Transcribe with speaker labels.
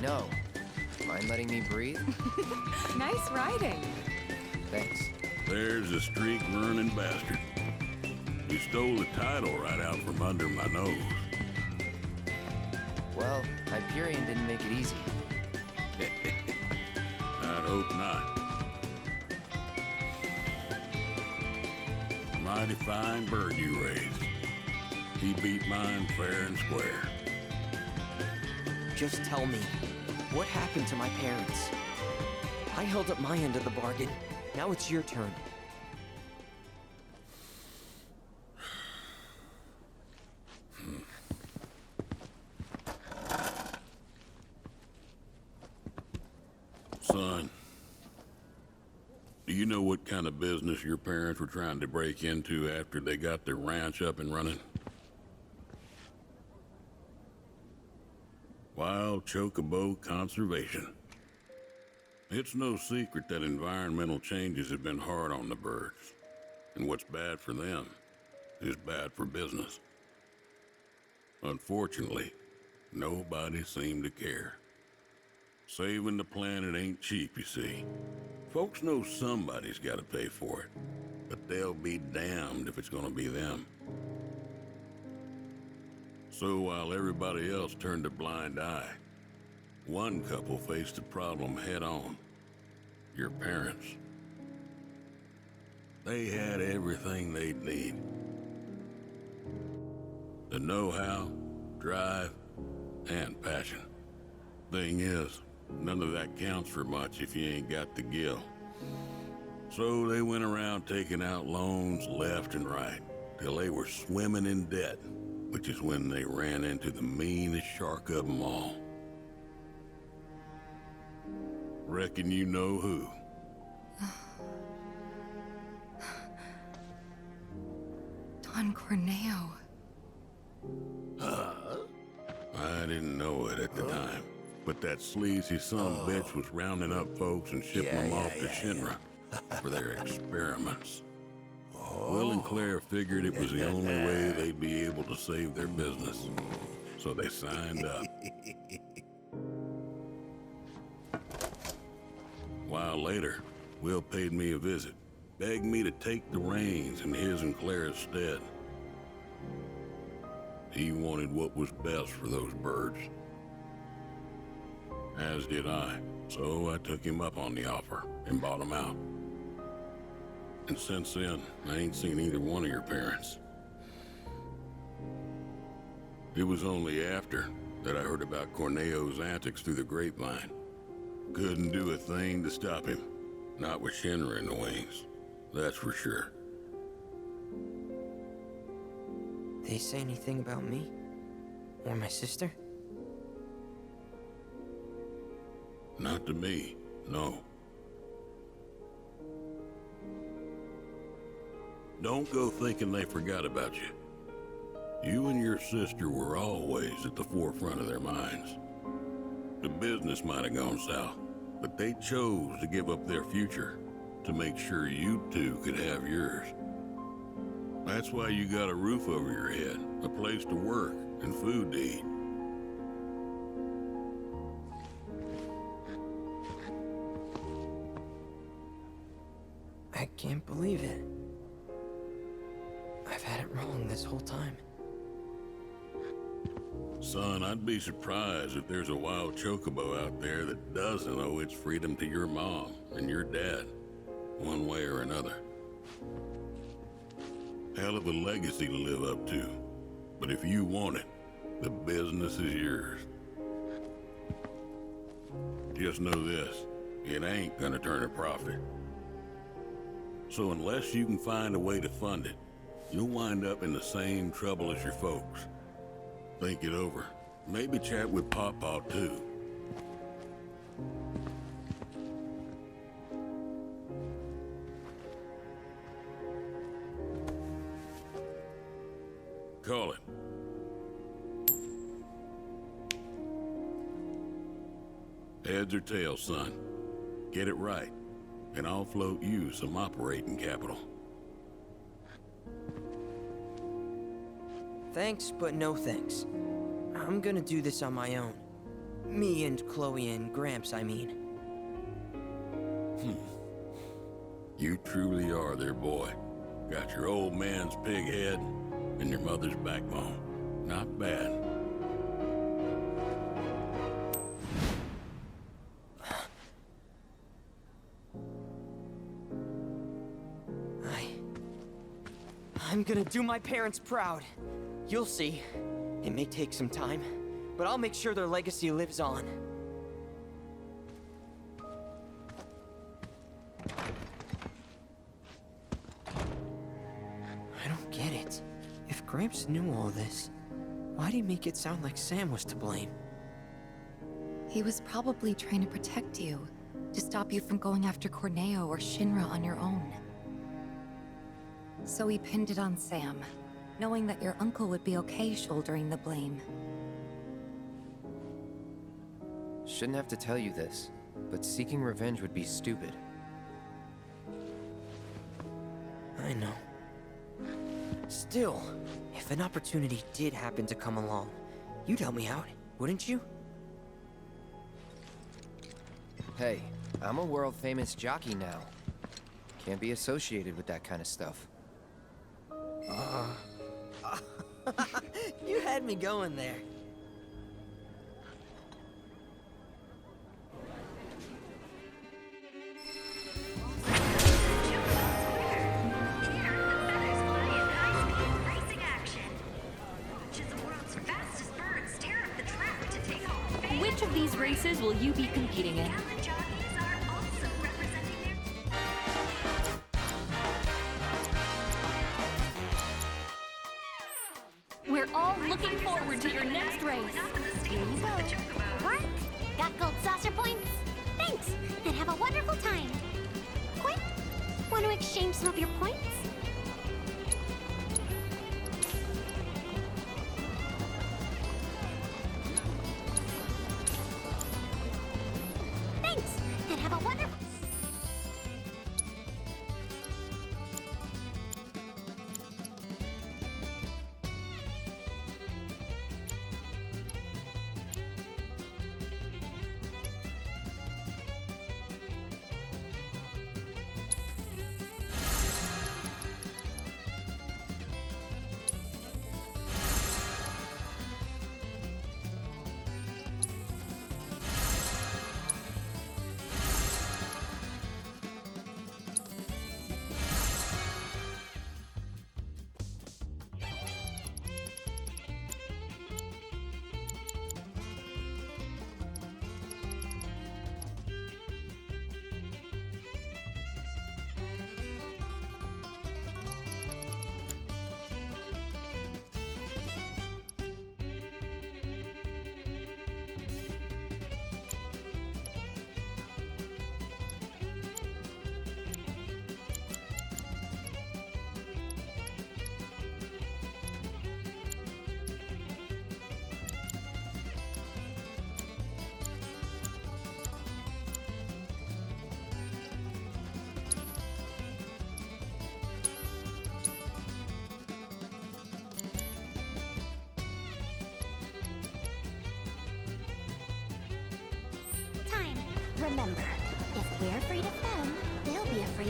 Speaker 1: No. Mind letting me breathe?
Speaker 2: Nice riding.
Speaker 1: Thanks.
Speaker 3: There's a streak-running bastard. He stole the title right out from under my nose.
Speaker 1: Well, Hyperion didn't make it easy.
Speaker 3: I'd hope not. Mighty fine bird you raised. He beat mine fair and square.
Speaker 4: Just tell me, what happened to my parents? I held up my end of the bargain. Now it's your turn.
Speaker 3: Son, do you know what kind of business your parents were trying to break into after they got their ranch up and running? Wild chocobo conservation. It's no secret that environmental changes have been hard on the birds, and what's bad for them is bad for business. Unfortunately, nobody seemed to care. Saving the planet ain't cheap, you see. Folks know somebody's got to pay for it, but they'll be damned if it's gonna be them. So while everybody else turned a blind eye, one couple faced the problem head on. Your parents. They had everything they'd need. The know-how, drive, and passion. Thing is, none of that counts for much if you ain't got the gil. So they went around taking out loans left and right, till they were swimming in debt, which is when they ran into the meanest shark of them all. Reckon you know who.
Speaker 2: Don Corneo.
Speaker 3: I didn't know it at the time, but that sleazy son-of-a-bitch was rounding up folks and shipping them off to Shinra for their experiments. Will and Claire figured it was the only way they'd be able to save their business, so they signed up. A while later, Will paid me a visit, begged me to take the reins in his and Claire's stead. He wanted what was best for those birds. As did I, so I took him up on the offer and bought him out. And since then, I ain't seen either one of your parents. It was only after that I heard about Corneo's antics through the grapevine. Couldn't do a thing to stop him. Not with Shinra in the wings, that's for sure.
Speaker 4: They say anything about me? Or my sister?
Speaker 3: Not to me, no. Don't go thinking they forgot about you. You and your sister were always at the forefront of their minds. The business might have gone south, but they chose to give up their future to make sure you two could have yours. That's why you got a roof over your head, a place to work, and food to eat.
Speaker 4: I can't believe it. I've had it wrong this whole time.
Speaker 3: Son, I'd be surprised if there's a wild chocobo out there that doesn't owe its freedom to your mom and your dad, one way or another. Hell of a legacy to live up to, but if you want it, the business is yours. Just know this, it ain't gonna turn a profit. So unless you can find a way to fund it, you'll wind up in the same trouble as your folks. Think it over. Maybe chat with Pawpaw too. Call it. Heads or tails, son. Get it right, and I'll float you some operating capital.
Speaker 4: Thanks, but no thanks. I'm gonna do this on my own. Me and Chloe and Gramps, I mean.
Speaker 3: You truly are their boy. Got your old man's pig head and your mother's backbone. Not bad.
Speaker 4: I'm gonna do my parents proud. You'll see. It may take some time, but I'll make sure their legacy lives on. I don't get it. If Gramps knew all this, why'd he make it sound like Sam was to blame?
Speaker 2: He was probably trying to protect you, to stop you from going after Corneo or Shinra on your own. So he pinned it on Sam, knowing that your uncle would be okay shouldering the blame.
Speaker 1: Shouldn't have to tell you this, but seeking revenge would be stupid.
Speaker 4: I know. Still, if an opportunity did happen to come along, you'd help me out, wouldn't you?
Speaker 1: Hey, I'm a world-famous jockey now. Can't be associated with that kind of stuff.
Speaker 4: You had me going there.
Speaker 5: Which of these races will you be competing in? We're all looking forward to your next race.
Speaker 6: Here you go. Work? Got gold saucer points? Thanks, and have a wonderful time. Quick, want to exchange some of your points? Thanks, and have a wonderful... Remember, if we're afraid of them, they'll be afraid